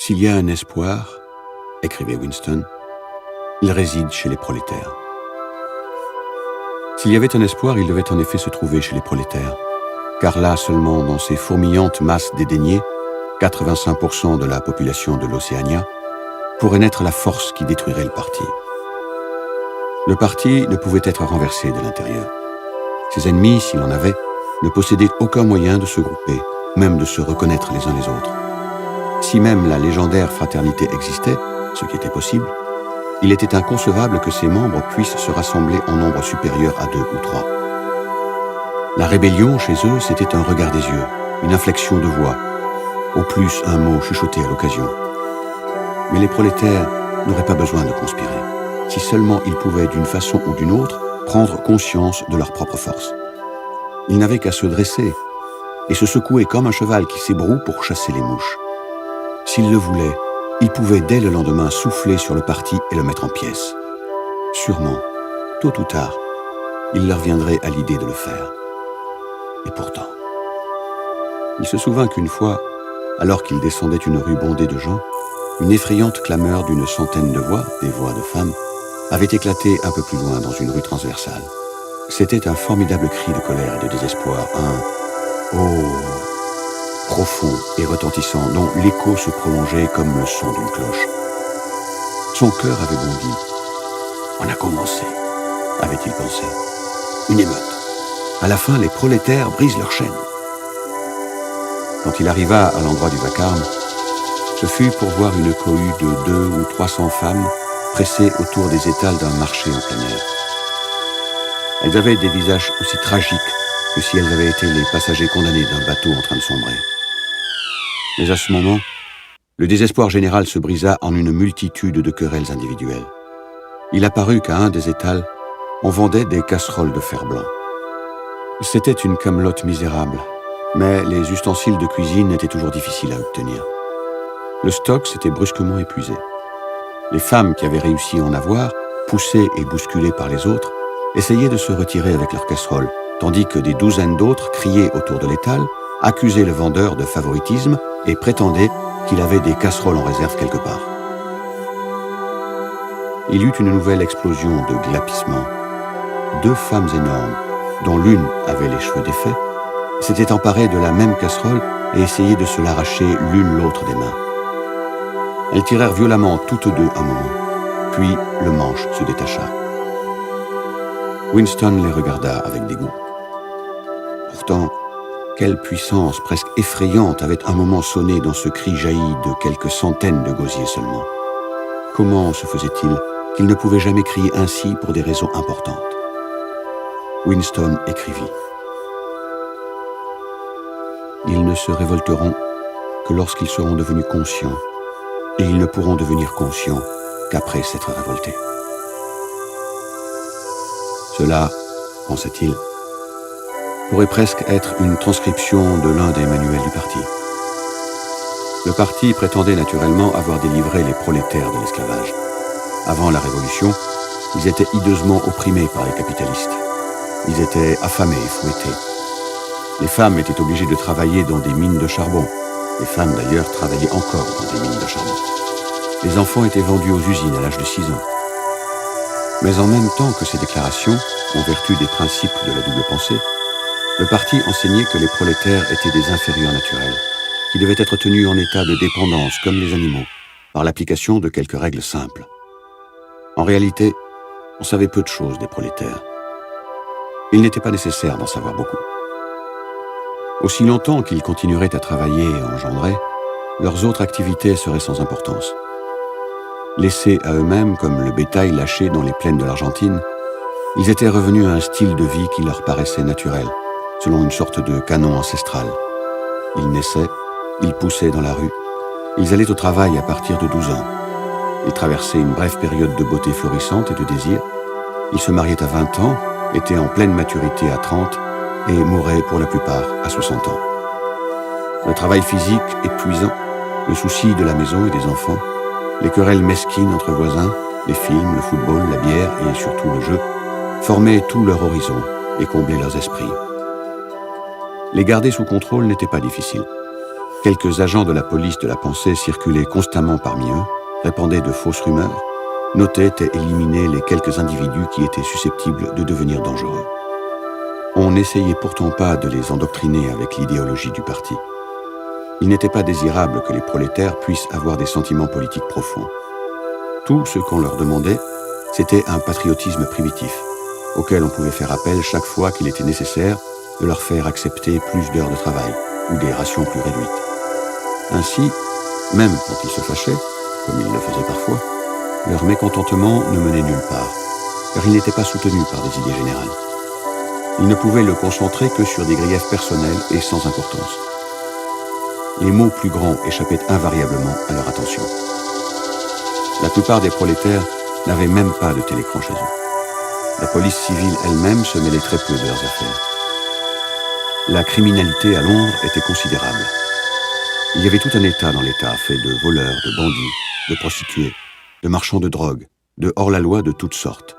S'il y a un espoir, écrivait Winston, il réside chez les prolétaires. S'il y avait un espoir, il devait en effet se trouver chez les prolétaires, car là seulement, dans ces fourmillantes masses dédaignées, 85% de la population de l'Océania, pourrait naître la force qui détruirait le parti. Le parti ne pouvait être renversé de l'intérieur. Ses ennemis, s'il en avait, ne possédaient aucun moyen de se grouper, même de se reconnaître les uns les autres. Si même la légendaire fraternité existait, ce qui était possible, il était inconcevable que ses membres puissent se rassembler en nombre supérieur à 2 ou 3. La rébellion, chez eux, c'était un regard des yeux, une inflexion de voix, au plus un mot chuchoté à l'occasion. Mais les prolétaires n'auraient pas besoin de conspirer, si seulement ils pouvaient, d'une façon ou d'une autre, prendre conscience de leur propre force. Ils n'avaient qu'à se dresser et se secouer comme un cheval qui s'ébroue pour chasser les mouches. S'ils le voulaient, ils pouvaient dès le lendemain souffler sur le parti et le mettre en pièces. Sûrement, tôt ou tard, il leur viendrait à l'idée de le faire. Et pourtant, il se souvint qu'une fois, alors qu'il descendait une rue bondée de gens, une effrayante clameur d'une centaine de voix, des voix de femmes, avait éclaté un peu plus loin dans une rue transversale. C'était un formidable cri de colère et de désespoir, un « oh » profond et retentissant, dont l'écho se prolongeait comme le son d'une cloche. Son cœur avait bondi. « On a commencé », avait-il pensé. « Une émeute. À la fin, les prolétaires brisent leurs chaînes. » Quand il arriva à l'endroit du vacarme, ce fut pour voir une cohue de 200 ou 300 femmes pressées autour des étals d'un marché en plein air. Elles avaient des visages aussi tragiques que si elles avaient été les passagers condamnés d'un bateau en train de sombrer. Mais à ce moment, le désespoir général se brisa en une multitude de querelles individuelles. Il apparut qu'à un des étals, on vendait des casseroles de fer blanc. C'était une camelote misérable, mais les ustensiles de cuisine étaient toujours difficiles à obtenir. Le stock s'était brusquement épuisé. Les femmes qui avaient réussi à en avoir, poussées et bousculées par les autres, essayaient de se retirer avec leurs casseroles, tandis que des douzaines d'autres criaient autour de l'étal, accusaient le vendeur de favoritisme et prétendaient qu'il avait des casseroles en réserve quelque part. Il y eut une nouvelle explosion de glapissements. 2 femmes énormes, dont l'une avait les cheveux défaits, s'étaient emparées de la même casserole et essayaient de se l'arracher l'une l'autre des mains. Elles tirèrent violemment toutes deux un moment, puis le manche se détacha. Winston les regarda avec dégoût. Pourtant, quelle puissance presque effrayante avait un moment sonné dans ce cri jailli de quelques centaines de gosiers seulement. Comment se faisait-il qu'il ne pouvait jamais crier ainsi pour des raisons importantes? Winston écrivit. Ils ne se révolteront que lorsqu'ils seront devenus conscients, et ils ne pourront devenir conscients qu'après s'être révoltés. Cela, pensait-il, pourrait presque être une transcription de l'un des manuels du parti. Le parti prétendait naturellement avoir délivré les prolétaires de l'esclavage. Avant la Révolution, ils étaient hideusement opprimés par les capitalistes. Ils étaient affamés et fouettés. Les femmes étaient obligées de travailler dans des mines de charbon. Les femmes, d'ailleurs, travaillaient encore dans des mines de charbon. Les enfants étaient vendus aux usines à l'âge de 6 ans. Mais en même temps que ces déclarations, en vertu des principes de la double pensée, le parti enseignait que les prolétaires étaient des inférieurs naturels, qui devaient être tenus en état de dépendance comme les animaux, par l'application de quelques règles simples. En réalité, on savait peu de choses des prolétaires. Il n'était pas nécessaire d'en savoir beaucoup. Aussi longtemps qu'ils continueraient à travailler et à engendrer, leurs autres activités seraient sans importance. Laissés à eux-mêmes comme le bétail lâché dans les plaines de l'Argentine, ils étaient revenus à un style de vie qui leur paraissait naturel, selon une sorte de canon ancestral. Ils naissaient, ils poussaient dans la rue, ils allaient au travail à partir de 12 ans. Ils traversaient une brève période de beauté florissante et de désir. Ils se mariaient à 20 ans, étaient en pleine maturité à 30 et mouraient pour la plupart à 60 ans. Le travail physique épuisant, le souci de la maison et des enfants, les querelles mesquines entre voisins, les films, le football, la bière et surtout le jeu, formaient tout leur horizon et comblaient leurs esprits. Les garder sous contrôle n'était pas difficile. Quelques agents de la police de la pensée circulaient constamment parmi eux, répandaient de fausses rumeurs, notaient et éliminaient les quelques individus qui étaient susceptibles de devenir dangereux. On n'essayait pourtant pas de les endoctriner avec l'idéologie du parti. Il n'était pas désirable que les prolétaires puissent avoir des sentiments politiques profonds. Tout ce qu'on leur demandait, c'était un patriotisme primitif, auquel on pouvait faire appel chaque fois qu'il était nécessaire de leur faire accepter plus d'heures de travail ou des rations plus réduites. Ainsi, même quand ils se fâchaient, comme ils le faisaient parfois, leur mécontentement ne menait nulle part, car il n'était pas soutenu par des idées générales. Ils ne pouvaient le concentrer que sur des griefs personnels et sans importance. Les maux plus grands échappaient invariablement à leur attention. La plupart des prolétaires n'avaient même pas de télécran chez eux. La police civile elle-même se mêlait très peu de leurs affaires. La criminalité à Londres était considérable. Il y avait tout un État dans l'État, fait de voleurs, de bandits, de prostituées, de marchands de drogue, de hors-la-loi de toutes sortes.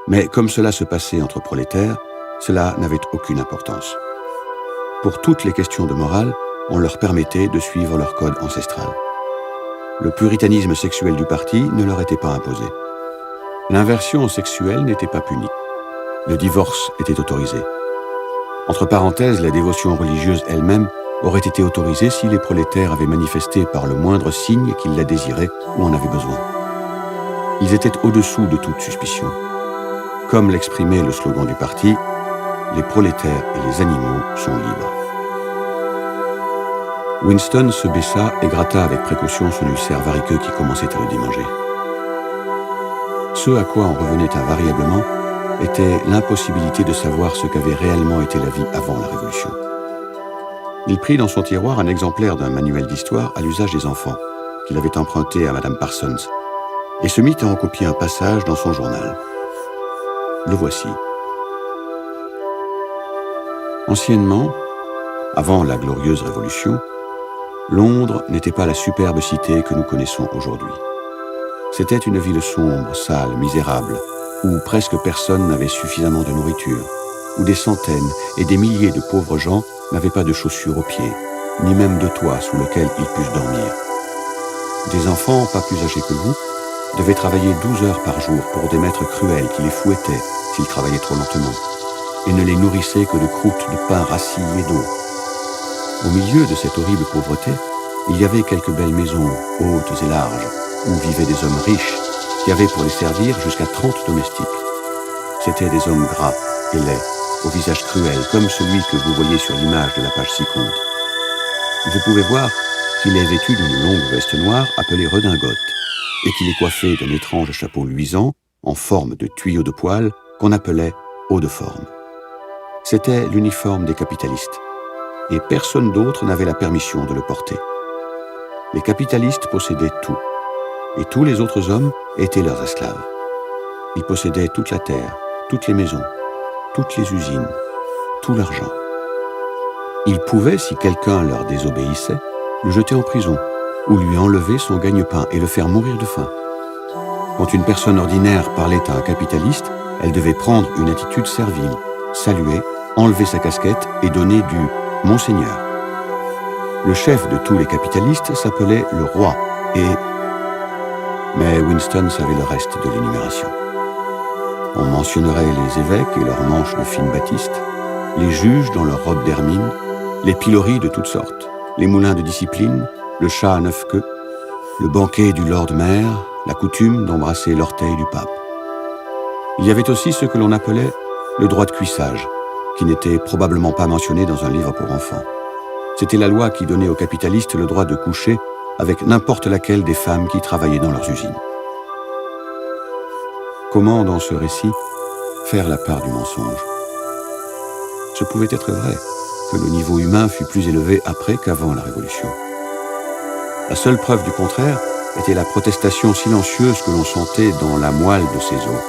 Mais comme cela se passait entre prolétaires, cela n'avait aucune importance. Pour toutes les questions de morale, on leur permettait de suivre leur code ancestral. Le puritanisme sexuel du parti ne leur était pas imposé. L'inversion sexuelle n'était pas punie. Le divorce était autorisé. Entre parenthèses, la dévotion religieuse elle-même aurait été autorisée si les prolétaires avaient manifesté par le moindre signe qu'ils la désiraient ou en avaient besoin. Ils étaient au-dessous de toute suspicion. Comme l'exprimait le slogan du parti, les prolétaires et les animaux sont libres. Winston se baissa et gratta avec précaution son ulcère variqueux qui commençait à le démanger. Ce à quoi on revenait invariablement était l'impossibilité de savoir ce qu'avait réellement été la vie avant la Révolution. Il prit dans son tiroir un exemplaire d'un manuel d'histoire à l'usage des enfants, qu'il avait emprunté à Madame Parsons, et se mit à en copier un passage dans son journal. Le voici. Anciennement, avant la glorieuse Révolution, Londres n'était pas la superbe cité que nous connaissons aujourd'hui. C'était une ville sombre, sale, misérable, où presque personne n'avait suffisamment de nourriture, où des centaines et des milliers de pauvres gens n'avaient pas de chaussures aux pieds, ni même de toit sous lequel ils puissent dormir. Des enfants, pas plus âgés que vous, devaient travailler 12 heures par jour pour des maîtres cruels qui les fouettaient s'ils travaillaient trop lentement, et ne les nourrissaient que de croûtes de pain rassis et d'eau. Au milieu de cette horrible pauvreté, il y avait quelques belles maisons, hautes et larges, où vivaient des hommes riches, qui avaient pour les servir jusqu'à 30 domestiques. C'étaient des hommes gras et laids, au visage cruel, comme celui que vous voyez sur l'image de la page 6 compte. Vous pouvez voir qu'il est vêtu d'une longue veste noire appelée redingote, et qu'il est coiffé d'un étrange chapeau luisant, en forme de tuyau de poêle, qu'on appelait haut de forme. C'était l'uniforme des capitalistes, et personne d'autre n'avait la permission de le porter. Les capitalistes possédaient tout, et tous les autres hommes étaient leurs esclaves. Ils possédaient toute la terre, toutes les maisons, toutes les usines, tout l'argent. Ils pouvaient, si quelqu'un leur désobéissait, le jeter en prison, ou lui enlever son gagne-pain et le faire mourir de faim. Quand une personne ordinaire parlait à un capitaliste, elle devait prendre une attitude servile, saluer, enlever sa casquette et donner du « Monseigneur ». Le chef de tous les capitalistes s'appelait le roi Mais Winston savait le reste de l'énumération. On mentionnerait les évêques et leurs manches de fine batiste, les juges dans leurs robes d'hermine, les piloris de toutes sortes, les moulins de discipline, le chat à 9 queues, le banquet du Lord Mayor, la coutume d'embrasser l'orteil du pape. Il y avait aussi ce que l'on appelait le droit de cuissage, qui n'était probablement pas mentionné dans un livre pour enfants. C'était la loi qui donnait aux capitalistes le droit de coucher avec n'importe laquelle des femmes qui travaillaient dans leurs usines. Comment, dans ce récit, faire la part du mensonge? Ce pouvait être vrai que le niveau humain fut plus élevé après qu'avant la Révolution. La seule preuve du contraire était la protestation silencieuse que l'on sentait dans la moelle de ces os.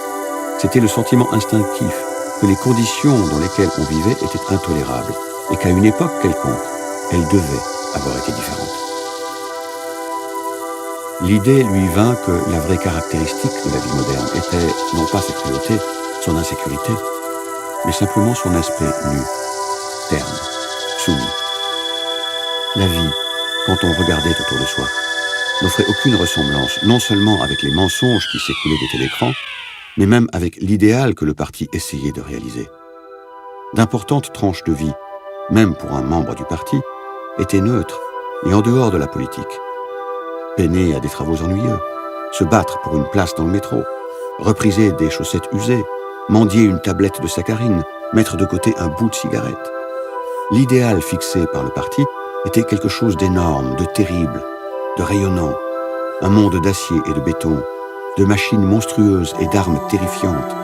C'était le sentiment instinctif que les conditions dans lesquelles on vivait étaient intolérables et qu'à une époque quelconque, elles devaient avoir été différentes. L'idée lui vint que la vraie caractéristique de la vie moderne était non pas sa cruauté, son insécurité, mais simplement son aspect nu, terne, soumis. La vie, quand on regardait autour de soi, n'offrait aucune ressemblance, non seulement avec les mensonges qui s'écoulaient des télécrans, mais même avec l'idéal que le parti essayait de réaliser. D'importantes tranches de vie, même pour un membre du parti, étaient neutres et en dehors de la politique. Peiner à des travaux ennuyeux, se battre pour une place dans le métro, repriser des chaussettes usées, mendier une tablette de saccharine, mettre de côté un bout de cigarette. L'idéal fixé par le parti était quelque chose d'énorme, de terrible, de rayonnant, un monde d'acier et de béton, de machines monstrueuses et d'armes terrifiantes,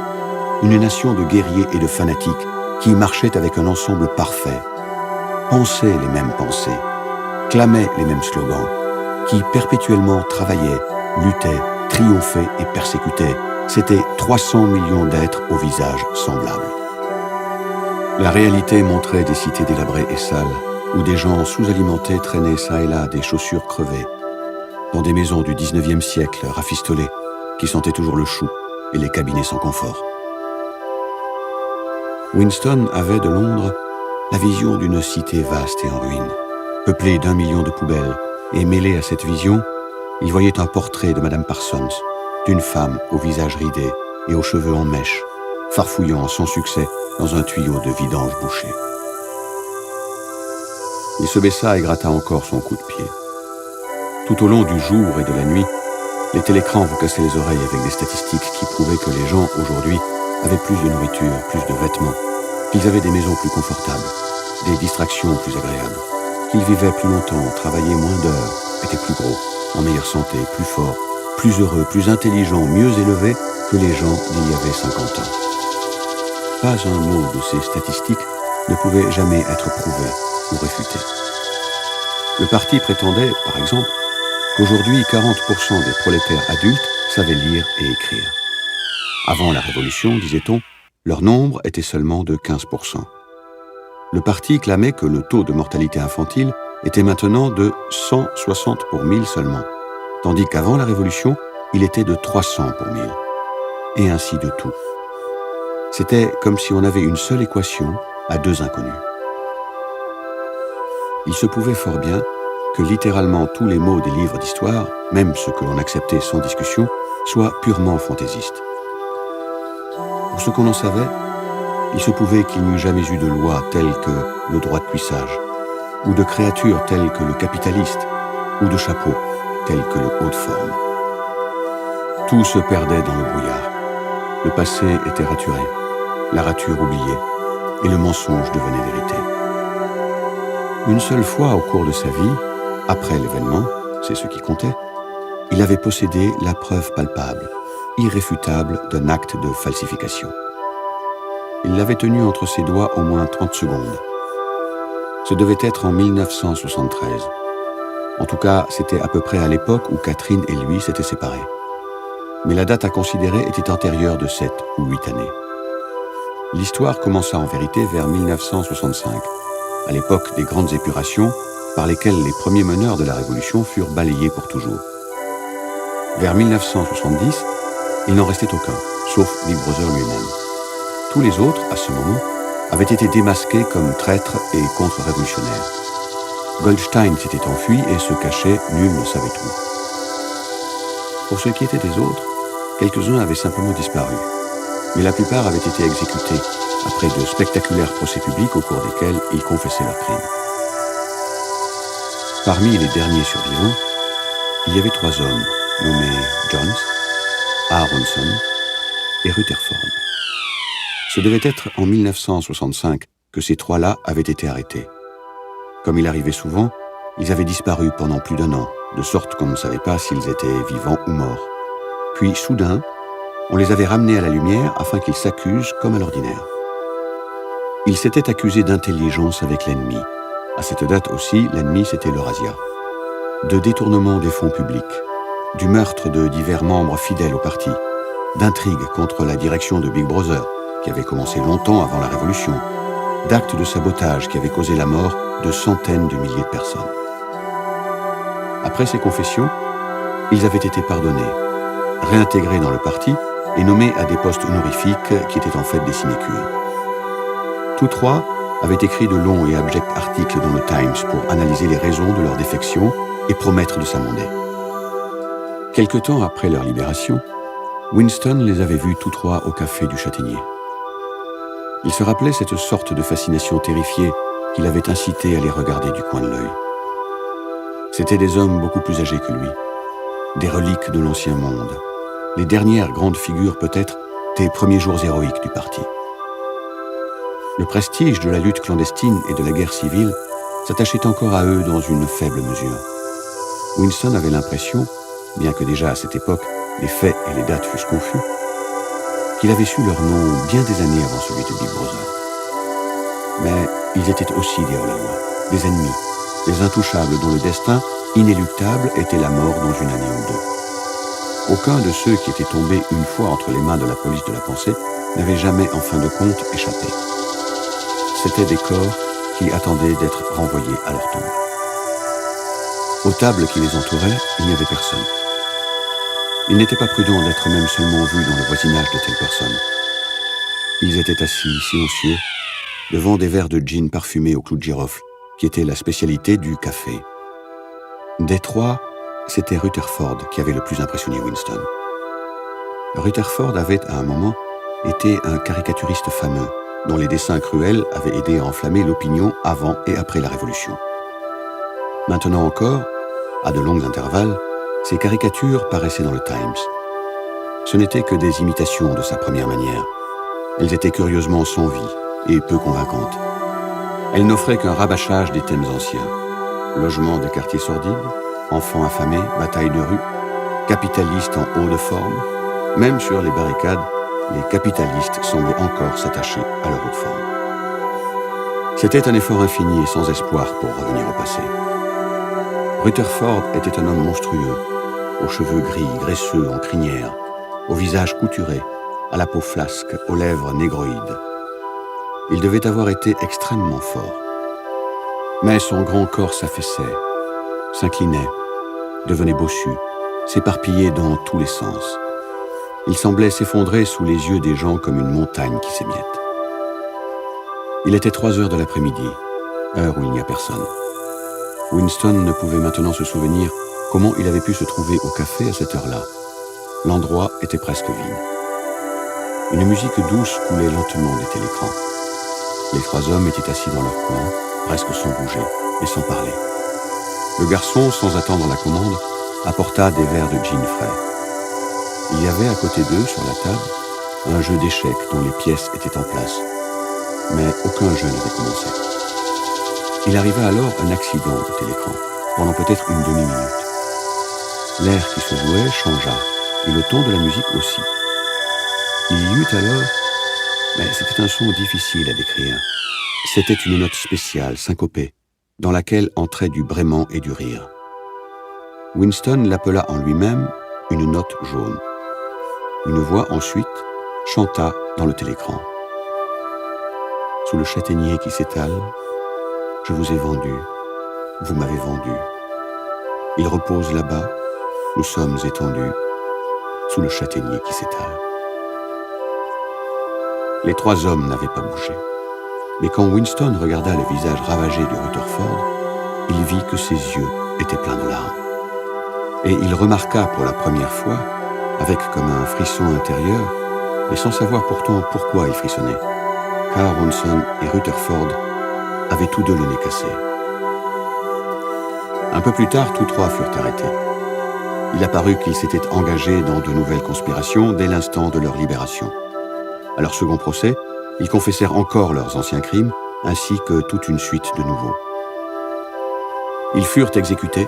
une nation de guerriers et de fanatiques qui marchaient avec un ensemble parfait, pensaient les mêmes pensées, clamaient les mêmes slogans, qui perpétuellement travaillaient, luttaient, triomphaient et persécutaient. C'étaient 300 millions d'êtres au visage semblable. La réalité montrait des cités délabrées et sales, où des gens sous-alimentés traînaient çà et là des chaussures crevées, dans des maisons du 19e siècle rafistolées, qui sentaient toujours le chou et les cabinets sans confort. Winston avait de Londres la vision d'une cité vaste et en ruine, peuplée d'1 million de poubelles, et mêlée à cette vision, il voyait un portrait de Madame Parsons, d'une femme au visage ridé et aux cheveux en mèche, farfouillant sans succès dans un tuyau de vidange bouché. Il se baissa et gratta encore son coup de pied. Tout au long du jour et de la nuit, les télécrans vous cassaient les oreilles avec des statistiques qui prouvaient que les gens, aujourd'hui, avaient plus de nourriture, plus de vêtements, qu'ils avaient des maisons plus confortables, des distractions plus agréables, qu'ils vivaient plus longtemps, travaillaient moins d'heures, étaient plus gros, en meilleure santé, plus forts, plus heureux, plus intelligents, mieux élevés que les gens d'il y avait 50 ans. Pas un mot de ces statistiques ne pouvait jamais être prouvé ou réfuté. Le parti prétendait, par exemple, qu'aujourd'hui 40% des prolétaires adultes savaient lire et écrire. Avant la Révolution, disait-on, leur nombre était seulement de 15%. Le parti clamait que le taux de mortalité infantile était maintenant de 160 pour 1000 seulement, tandis qu'avant la Révolution, il était de 300 pour 1000. Et ainsi de tout. C'était comme si on avait une seule équation à deux inconnus. Il se pouvait fort bien que littéralement tous les mots des livres d'histoire, même ceux que l'on acceptait sans discussion, soient purement fantaisistes. Pour ce qu'on en savait, il se pouvait qu'il n'y eût jamais eu de loi telle que le droit de cuissage, ou de créature telle que le capitaliste, ou de chapeau tel que le haut de forme. Tout se perdait dans le brouillard. Le passé était raturé, la rature oubliée, et le mensonge devenait vérité. Une seule fois au cours de sa vie, après l'événement, c'est ce qui comptait, il avait possédé la preuve palpable, irréfutable d'un acte de falsification. Il l'avait tenu entre ses doigts au moins 30 secondes. Ce devait être en 1973. En tout cas, c'était à peu près à l'époque où Catherine et lui s'étaient séparés. Mais la date à considérer était antérieure de 7 ou 8 années. L'histoire commença en vérité vers 1965, à l'époque des grandes épurations par lesquelles les premiers meneurs de la Révolution furent balayés pour toujours. Vers 1970, il n'en restait aucun, sauf Big Brother lui-même. Tous les autres, à ce moment, avaient été démasqués comme traîtres et contre-révolutionnaires. Goldstein s'était enfui et se cachait, nul ne savait où. Pour ce qui était des autres, quelques-uns avaient simplement disparu, mais la plupart avaient été exécutés après de spectaculaires procès publics au cours desquels ils confessaient leurs crimes. Parmi les derniers survivants, il y avait 3 hommes, nommés Jones, Aronson et Rutherford. Ce devait être en 1965 que ces 3-là avaient été arrêtés. Comme il arrivait souvent, ils avaient disparu pendant plus d'1 an, de sorte qu'on ne savait pas s'ils étaient vivants ou morts. Puis, soudain, on les avait ramenés à la lumière afin qu'ils s'accusent comme à l'ordinaire. Ils s'étaient accusés d'intelligence avec l'ennemi. À cette date aussi, l'ennemi, c'était l'Eurasia. De détournement des fonds publics, du meurtre de divers membres fidèles au parti, d'intrigues contre la direction de Big Brother, qui avait commencé longtemps avant la Révolution, d'actes de sabotage qui avaient causé la mort de centaines de milliers de personnes. Après ces confessions, ils avaient été pardonnés, réintégrés dans le parti et nommés à des postes honorifiques qui étaient en fait des sinécures. Tous 3 avait écrit de longs et abjects articles dans le Times pour analyser les raisons de leur défection et promettre de s'amender. Quelque temps après leur libération, Winston les avait vus tous trois au café du Châtaignier. Il se rappelait cette sorte de fascination terrifiée qui l'avait incité à les regarder du coin de l'œil. C'étaient des hommes beaucoup plus âgés que lui, des reliques de l'ancien monde, les dernières grandes figures peut-être des premiers jours héroïques du parti. Le prestige de la lutte clandestine et de la guerre civile s'attachait encore à eux dans une faible mesure. Winston avait l'impression, bien que déjà à cette époque les faits et les dates fussent confus, qu'il avait su leur nom bien des années avant celui de Big Brother. Mais ils étaient aussi des hors-la-loi, des ennemis, des intouchables dont le destin inéluctable était la mort dans une année ou deux. Aucun de ceux qui étaient tombés une fois entre les mains de la police de la pensée n'avait jamais en fin de compte échappé. C'étaient des corps qui attendaient d'être renvoyés à leur tombe. Aux tables qui les entouraient, il n'y avait personne. Il n'était pas prudent d'être même seulement vu dans le voisinage de telles personnes. Ils étaient assis, silencieux, devant des verres de gin parfumés au clou de girofle, qui était la spécialité du café. Des trois, c'était Rutherford qui avait le plus impressionné Winston. Rutherford avait, à un moment, été un caricaturiste fameux, dont les dessins cruels avaient aidé à enflammer l'opinion avant et après la Révolution. Maintenant encore, à de longs intervalles, ces caricatures paraissaient dans le Times. Ce n'étaient que des imitations de sa première manière. Elles étaient curieusement sans vie et peu convaincantes. Elles n'offraient qu'un rabâchage des thèmes anciens. Logement des quartiers sordides, enfants affamés, batailles de rue, capitalistes en haut de forme. Même sur les barricades, les capitalistes semblaient encore s'attacher à leur haute forme. C'était un effort infini et sans espoir pour revenir au passé. Rutherford était un homme monstrueux, aux cheveux gris, graisseux, en crinière, au visage couturé, à la peau flasque, aux lèvres négroïdes. Il devait avoir été extrêmement fort. Mais son grand corps s'affaissait, s'inclinait, devenait bossu, s'éparpillait dans tous les sens. Il semblait s'effondrer sous les yeux des gens comme une montagne qui s'émiette. Il était 3 heures de l'après-midi, heure où il n'y a personne. Winston ne pouvait maintenant se souvenir comment il avait pu se trouver au café à cette heure-là. L'endroit était presque vide. Une musique douce coulait lentement des télécrans. Les 3 hommes étaient assis dans leur coin, presque sans bouger et sans parler. Le garçon, sans attendre la commande, apporta des verres de gin frais. Il y avait à côté d'eux, sur la table, un jeu d'échecs dont les pièces étaient en place. Mais aucun jeu n'avait commencé. Il arriva alors un accident au télécran, pendant peut-être une demi-minute. L'air qui se jouait changea, et le ton de la musique aussi. Il y eut alors, mais c'était un son difficile à décrire. C'était une note spéciale, syncopée, dans laquelle entrait du braiement et du rire. Winston l'appela en lui-même une note jaune. Une voix ensuite chanta dans le télécran. Sous le châtaignier qui s'étale, je vous ai vendu, vous m'avez vendu. Il repose là-bas, nous sommes étendus, sous le châtaignier qui s'étale. Les 3 hommes n'avaient pas bougé. Mais quand Winston regarda le visage ravagé de Rutherford, il vit que ses yeux étaient pleins de larmes. Et il remarqua pour la première fois, avec comme un frisson intérieur, et sans savoir pourtant pourquoi il frissonnait, qu'Aaronson Ronson et Rutherford avaient tous deux le nez cassé. Un peu plus tard, tous 3 furent arrêtés. Il apparut qu'ils s'étaient engagés dans de nouvelles conspirations dès l'instant de leur libération. À leur second procès, ils confessèrent encore leurs anciens crimes, ainsi que toute une suite de nouveaux. Ils furent exécutés,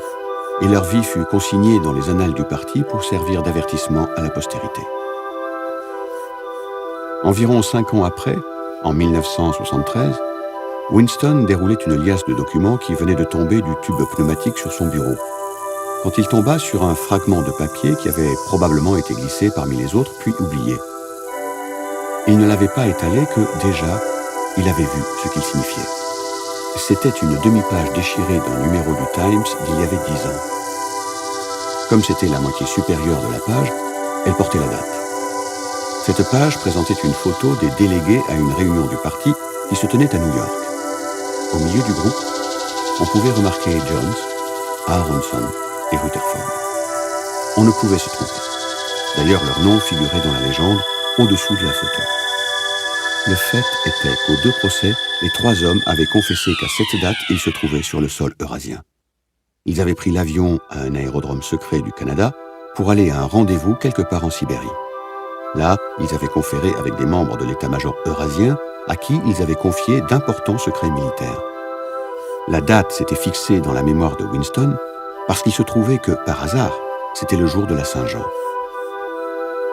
et leur vie fut consignée dans les annales du parti pour servir d'avertissement à la postérité. Environ 5 ans après, en 1973, Winston déroulait une liasse de documents qui venait de tomber du tube pneumatique sur son bureau, quand il tomba sur un fragment de papier qui avait probablement été glissé parmi les autres, puis oublié. Il ne l'avait pas étalé que, déjà, il avait vu ce qu'il signifiait. C'était une demi-page déchirée d'un numéro du Times d'il y avait 10 ans. Comme c'était la moitié supérieure de la page, elle portait la date. Cette page présentait une photo des délégués à une réunion du parti qui se tenait à New York. au milieu du groupe, on pouvait remarquer Jones, Aronson et Rutherford. On ne pouvait se tromper. D'ailleurs, leur nom figurait dans la légende, au-dessous de la photo. Le fait était qu'aux 2 procès, les 3 hommes avaient confessé qu'à cette date, ils se trouvaient sur le sol eurasien. Ils avaient pris l'avion à un aérodrome secret du Canada pour aller à un rendez-vous quelque part en Sibérie. Là, ils avaient conféré avec des membres de l'état-major eurasien à qui ils avaient confié d'importants secrets militaires. La date s'était fixée dans la mémoire de Winston parce qu'il se trouvait que, par hasard, c'était le jour de la Saint-Jean.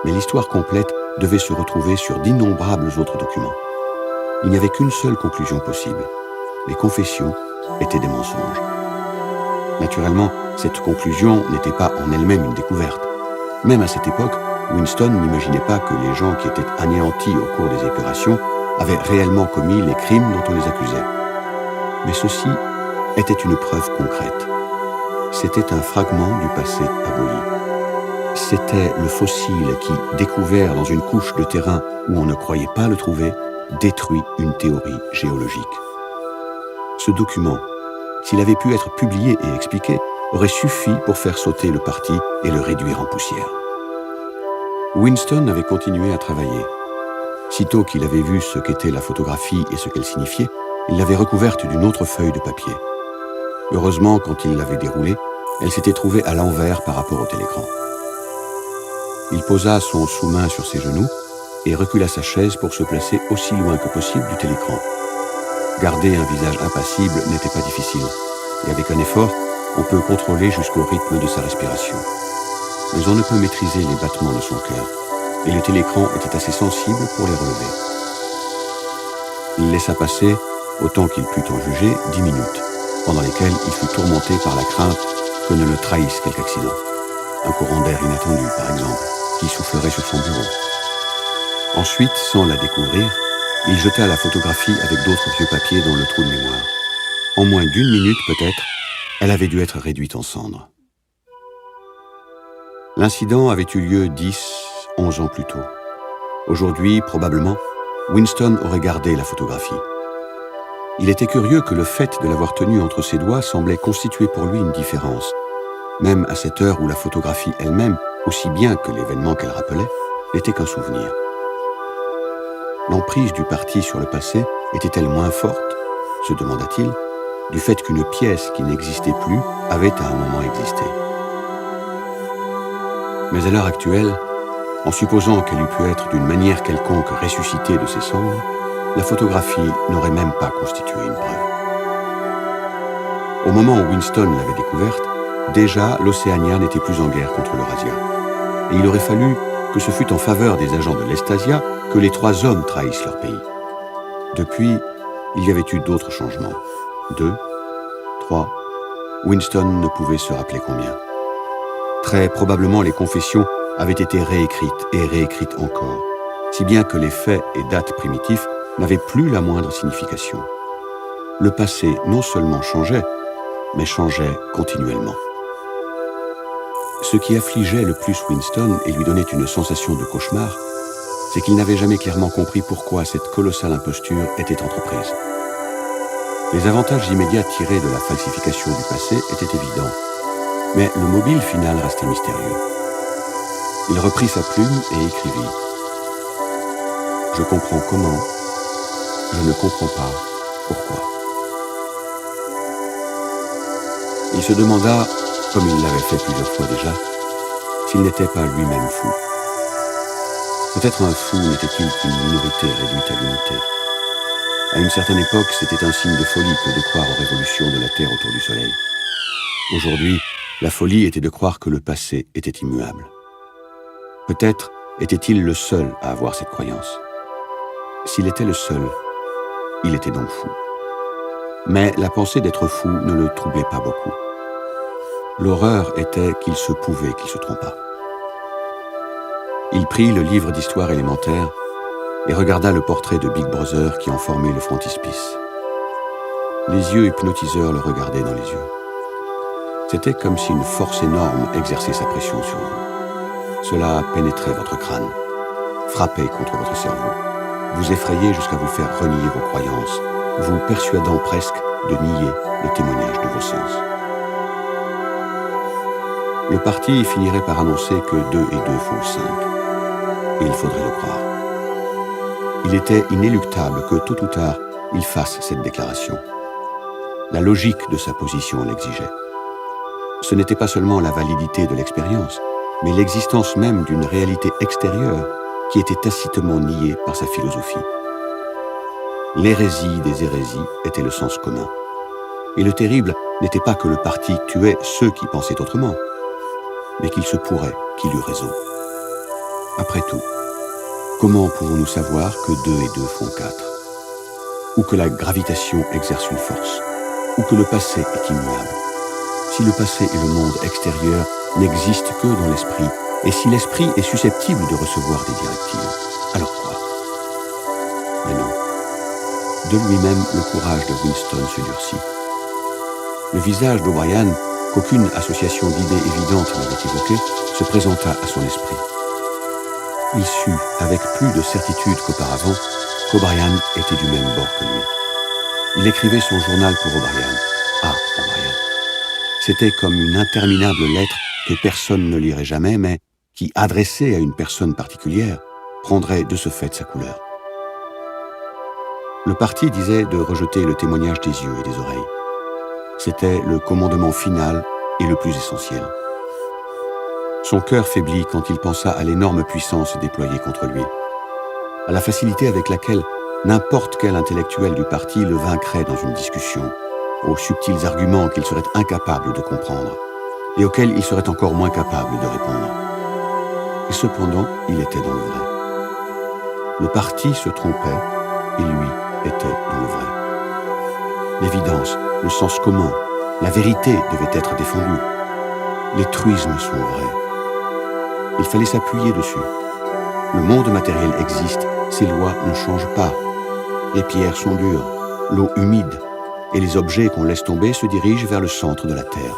Mais l'histoire complète devait se retrouver sur d'innombrables autres documents. Il n'y avait qu'une seule conclusion possible. Les confessions étaient des mensonges. Naturellement, cette conclusion n'était pas en elle-même une découverte. Même à cette époque, Winston n'imaginait pas que les gens qui étaient anéantis au cours des épurations avaient réellement commis les crimes dont on les accusait. Mais ceci était une preuve concrète. C'était un fragment du passé aboli. C'était le fossile qui, découvert dans une couche de terrain où on ne croyait pas le trouver, détruit une théorie géologique. Ce document, s'il avait pu être publié et expliqué, aurait suffi pour faire sauter le parti et le réduire en poussière. Winston avait continué à travailler. Sitôt qu'il avait vu ce qu'était la photographie et ce qu'elle signifiait, il l'avait recouverte d'une autre feuille de papier. Heureusement, quand il l'avait déroulée, elle s'était trouvée à l'envers par rapport au télécran. Il posa son sous-main sur ses genoux et recula sa chaise pour se placer aussi loin que possible du télécran. Garder un visage impassible n'était pas difficile, et avec un effort, on peut contrôler jusqu'au rythme de sa respiration. Mais on ne peut maîtriser les battements de son cœur, et le télécran était assez sensible pour les relever. Il laissa passer, autant qu'il put en juger, 10 minutes, pendant lesquelles il fut tourmenté par la crainte que ne le trahisse quelque accident. Un courant d'air inattendu, par exemple, qui soufflerait sur son bureau. Ensuite, sans la découvrir, il jeta la photographie avec d'autres vieux papiers dans le trou de mémoire. En moins d'1 minute peut-être, elle avait dû être réduite en cendres. L'incident avait eu lieu 11 ans plus tôt. Aujourd'hui, probablement, Winston aurait gardé la photographie. Il était curieux que le fait de l'avoir tenue entre ses doigts semblait constituer pour lui une différence, même à cette heure où la photographie elle-même, aussi bien que l'événement qu'elle rappelait, n'était qu'un souvenir. L'emprise du parti sur le passé était-elle moins forte, se demanda-t-il, du fait qu'une pièce qui n'existait plus avait à un moment existé. Mais à l'heure actuelle, en supposant qu'elle eût pu être d'une manière quelconque ressuscitée de ses cendres, la photographie n'aurait même pas constitué une preuve. Au moment où Winston l'avait découverte, déjà l'Océania n'était plus en guerre contre l'Eurasia. Et il aurait fallu que ce fût en faveur des agents de l'Estasia que les 3 hommes trahissent leur pays. Depuis, il y avait eu d'autres changements. 2, 3, Winston ne pouvait se rappeler combien. Très probablement, les confessions avaient été réécrites et réécrites encore, si bien que les faits et dates primitifs n'avaient plus la moindre signification. Le passé non seulement changeait, mais changeait continuellement. Ce qui affligeait le plus Winston et lui donnait une sensation de cauchemar, c'est qu'il n'avait jamais clairement compris pourquoi cette colossale imposture était entreprise. Les avantages immédiats tirés de la falsification du passé étaient évidents, mais le mobile final restait mystérieux. Il reprit sa plume et écrivit « Je comprends comment, je ne comprends pas pourquoi ». Il se demanda, comme il l'avait fait plusieurs fois déjà, s'il n'était pas lui-même fou. Peut-être un fou n'était-il qu'une minorité réduite à l'unité. À une certaine époque, c'était un signe de folie que de croire aux révolutions de la Terre autour du Soleil. Aujourd'hui, la folie était de croire que le passé était immuable. Peut-être était-il le seul à avoir cette croyance. S'il était le seul, il était donc fou. Mais la pensée d'être fou ne le troublait pas beaucoup. L'horreur était qu'il se pouvait qu'il se trompât. Il prit le livre d'histoire élémentaire et regarda le portrait de Big Brother qui en formait le frontispice. Les yeux hypnotiseurs le regardaient dans les yeux. C'était comme si une force énorme exerçait sa pression sur vous. Cela pénétrait votre crâne, frappait contre votre cerveau, vous effrayait jusqu'à vous faire renier vos croyances, vous persuadant presque de nier le témoignage de vos sens. Le parti finirait par annoncer que 2 et 2 font 5. Et il faudrait le croire. Il était inéluctable que tôt ou tard, il fasse cette déclaration. La logique de sa position l'exigeait. Ce n'était pas seulement la validité de l'expérience, mais l'existence même d'une réalité extérieure qui était tacitement niée par sa philosophie. L'hérésie des hérésies était le sens commun. Et le terrible n'était pas que le parti tuait ceux qui pensaient autrement, mais qu'il se pourrait qu'il eût raison. Après tout, comment pouvons-nous savoir que 2 et 2 font 4? Ou que la gravitation exerce une force? Ou que le passé est immuable? Si le passé et le monde extérieur n'existent que dans l'esprit, et si l'esprit est susceptible de recevoir des directives, alors quoi? Mais non. De lui-même, le courage de Winston se durcit. Le visage d'O'Brien, qu'aucune association d'idées évidentes n'avait évoqué, se présenta à son esprit. Il sut, avec plus de certitude qu'auparavant, qu'O'Brien était du même bord que lui. Il écrivait son journal pour O'Brien. Ah, O'Brien. C'était comme une interminable lettre que personne ne lirait jamais, mais qui, adressée à une personne particulière, prendrait de ce fait sa couleur. Le parti disait de rejeter le témoignage des yeux et des oreilles. C'était le commandement final et le plus essentiel. Son cœur faiblit quand il pensa à l'énorme puissance déployée contre lui, à la facilité avec laquelle n'importe quel intellectuel du parti le vaincrait dans une discussion, aux subtils arguments qu'il serait incapable de comprendre et auxquels il serait encore moins capable de répondre. Et cependant, il était dans le vrai. Le parti se trompait et lui était dans le vrai. L'évidence, le sens commun, la vérité devaient être défendus. Les truismes sont vrais. Il fallait s'appuyer dessus. Le monde matériel existe, ses lois ne changent pas. Les pierres sont dures, l'eau humide, et les objets qu'on laisse tomber se dirigent vers le centre de la Terre.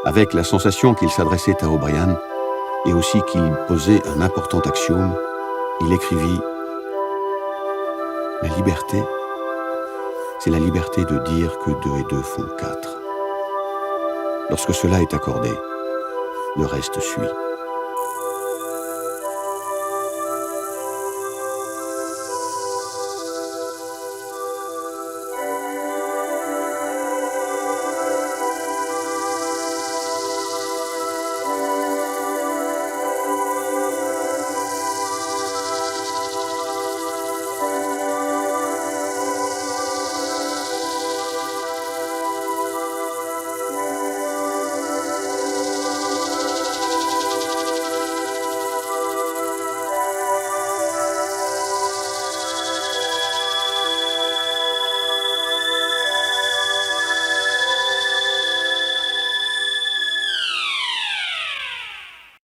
Avec la sensation qu'il s'adressait à O'Brien, et aussi qu'il posait un important axiome, il écrivit « La liberté, c'est la liberté de dire que 2 et 2 font 4. Lorsque cela est accordé, le reste suit. »